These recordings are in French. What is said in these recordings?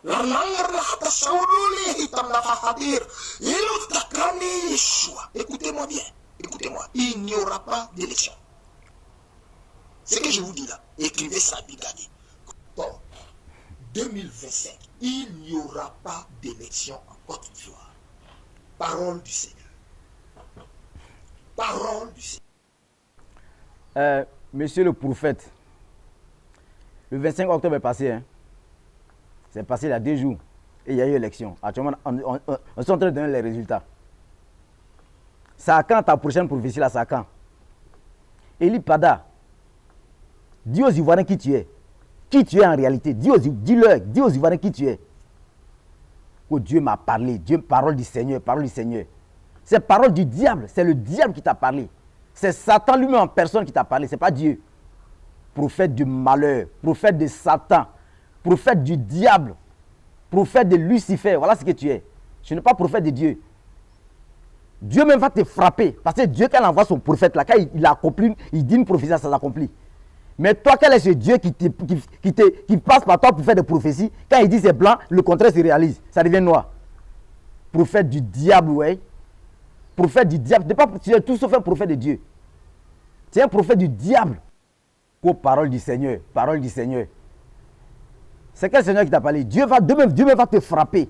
La langue la hata saouloli hitamna fahadir. Il takani Yeshua. Écoutez-moi bien. Écoutez-moi. Il n'y aura pas d'élection. Ce que je vous dis là, écrivez ça, Bigadi. Bon, 2025, il n'y aura pas d'élection en Côte d'Ivoire. Parole du Seigneur. Parole du Seigneur. Monsieur le prophète, le 25 octobre est passé. Hein? C'est passé il y a 2 jours. Et il y a eu élection. Actuellement, on est en train de donner les résultats. C'est à quand ta prochaine prophétie là, c'est à quand? Eli Pada, dis aux Ivoiriens qui tu es. Qui tu es en réalité. Dis-leur, dis aux Ivoiriens qui tu es. Oh, Dieu m'a parlé. Dieu, parole du Seigneur, parole du Seigneur. C'est parole du diable. C'est le diable qui t'a parlé. C'est Satan lui-même en personne qui t'a parlé. Ce n'est pas Dieu. Prophète du malheur. Prophète de Satan. Prophète du diable. Prophète de Lucifer. Voilà ce que tu es. Tu n'es pas prophète de Dieu. Dieu même va te frapper. Parce que Dieu, quand il envoie son prophète là, quand il accomplit, il dit une prophétie, ça s'accomplit. Mais toi, quel est ce Dieu qui passe par toi pour faire des prophéties? Quand il dit c'est blanc, le contraire se réalise. Ça devient noir. Prophète du diable, ouais. Prophète du diable. Tu es tout sauf un prophète de Dieu. Tu es un prophète du diable. Oh, parole du Seigneur. Parole du Seigneur. C'est quel Seigneur qui t'a parlé? Dieu va te frapper.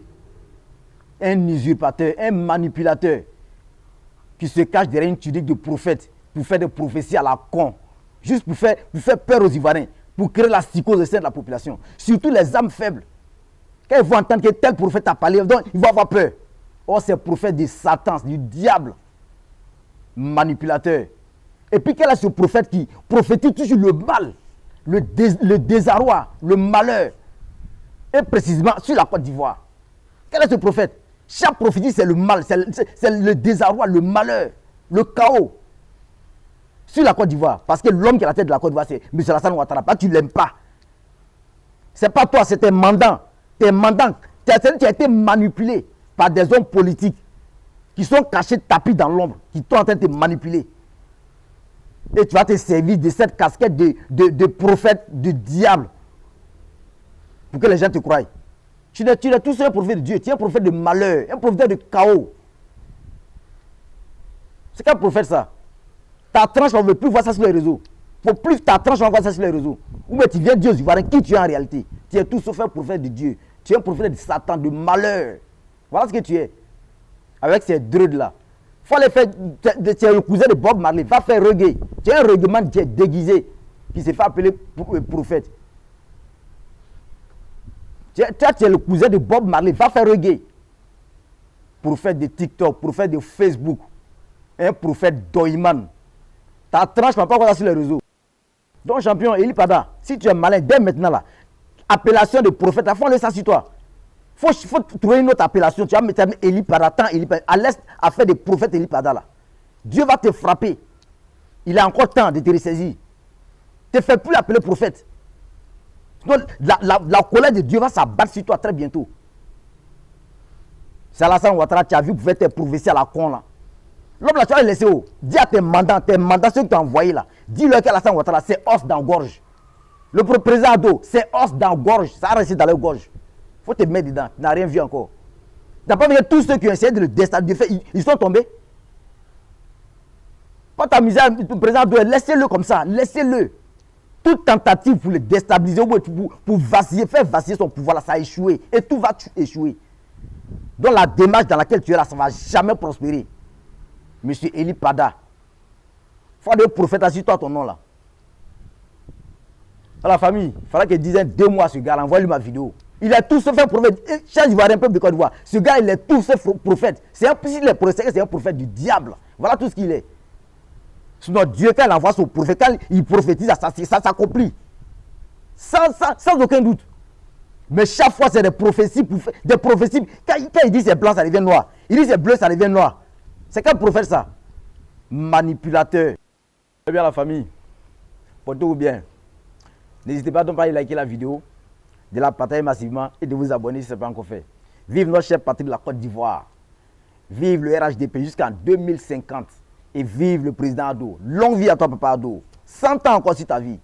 Un usurpateur, un manipulateur qui se cache derrière une tunique de prophète pour faire des prophéties à la con. Juste pour faire peur aux Ivoiriens, pour créer la psychose au sein de la population. Surtout les âmes faibles. Quand ils vont entendre que tel prophète a parlé, donc ils vont avoir peur. Oh, c'est prophète de Satan, du diable, manipulateur. Et puis quel est ce prophète qui prophétise toujours le mal, le désarroi, le malheur, et précisément sur la Côte d'Ivoire? Quel est ce prophète? Chaque prophétie, c'est le mal, c'est le désarroi, le malheur, le chaos. Sur la Côte d'Ivoire, parce que l'homme qui est à la tête de la Côte d'Ivoire, c'est M. Alassane Ouattara. Tu ne l'aimes pas. Ce n'est pas toi, c'est tes mandants. Tes mandants, tu as été manipulé par des hommes politiques qui sont cachés tapis dans l'ombre, qui sont en train de te manipuler. Et tu vas te servir de cette casquette de prophète du diable pour que les gens te croient. Tu n'es tout seul un prophète de Dieu, tu es un prophète de malheur, un prophète de chaos. C'est quel prophète ça? Ta tranche, on ne veut plus voir ça sur les réseaux. Il ne faut plus que ta tranche, on voit ça sur les réseaux. Ou bien tu viens Dieu aux Ivoiriens, qui tu es en réalité? Tu es tout sauf un prophète de Dieu. Tu es un prophète de Satan, de malheur. Voilà ce que tu es. Avec ces druides-là. Il faut aller faire. Tu es le cousin de Bob Marley. Va faire reggae. Tu es un reggaeman qui est déguisé, qui s'est fait appeler prophète. Tu es le cousin de Bob Marley. Va faire reggae. Prophète de TikTok, prophète de Facebook. Un prophète d'Oiman. Ta tranche ne va pas voir ça sur les réseaux. Donc, champion, Eli Pada, si tu es malin, dès maintenant là, appellation de prophète, il faut laisser ça sur toi. Il faut trouver une autre appellation. Tu vas mettre Eli Pada, tant Eli Pada. À l'est, à faire des prophètes Eli Pada là. Dieu va te frapper. Il a encore temps de te ressaisir. Ne te fais plus appeler prophète. Donc, la colère de Dieu va s'abattre sur toi très bientôt. C'est Alassane Ouattara, tu as vu, pour faire tes prophéties à la con là. L'homme là, tu vas le laisser où? Dis à tes mandants, ceux que tu as envoyés là. Dis-leur qu'Alassane Ouattara, c'est os dans la gorge. Le président Ado, c'est os dans la gorge. Ça a resté dans la gorge. Il faut te mettre dedans. Tu n'as rien vu encore. Tu n'as pas vu que tous ceux qui ont essayé de le déstabiliser, ils sont tombés. Pas t'amuser le président Ado, laissez-le comme ça. Laissez-le. Toute tentative pour le déstabiliser, pour vaciller, faire vaciller son pouvoir là, ça a échoué. Et tout va échouer. Donc la démarche dans laquelle tu es là, ça ne va jamais prospérer. Monsieur Eli Pada. Il faut aller au prophète, assure-toi ton nom là. À la famille, il fallait qu'il dise 2 mois à ce gars, envoie-lui ma vidéo. Il est tout sauf un prophète. Chaque Ivoirien, peuple de Côte d'Ivoire. Ce gars, il est tout sauf prophète. C'est un prophète du diable. Voilà tout ce qu'il est. Sinon, Dieu, quand il envoie son prophète, quand il prophétise, ça s'accomplit. Sans aucun doute. Mais chaque fois, c'est des prophéties. Quand il dit c'est blanc, ça devient noir. Il dit c'est bleu, ça devient noir. C'est quel prophète ça? Manipulateur. Eh bien la famille, portez-vous bien. N'hésitez pas donc à liker la vidéo, de la partager massivement et de vous abonner si ce n'est pas encore fait. Vive notre chère patrie de la Côte d'Ivoire. Vive le RHDP jusqu'en 2050. Et vive le président Ado. Longue vie à toi, papa Ado. 100 ans encore sur ta vie.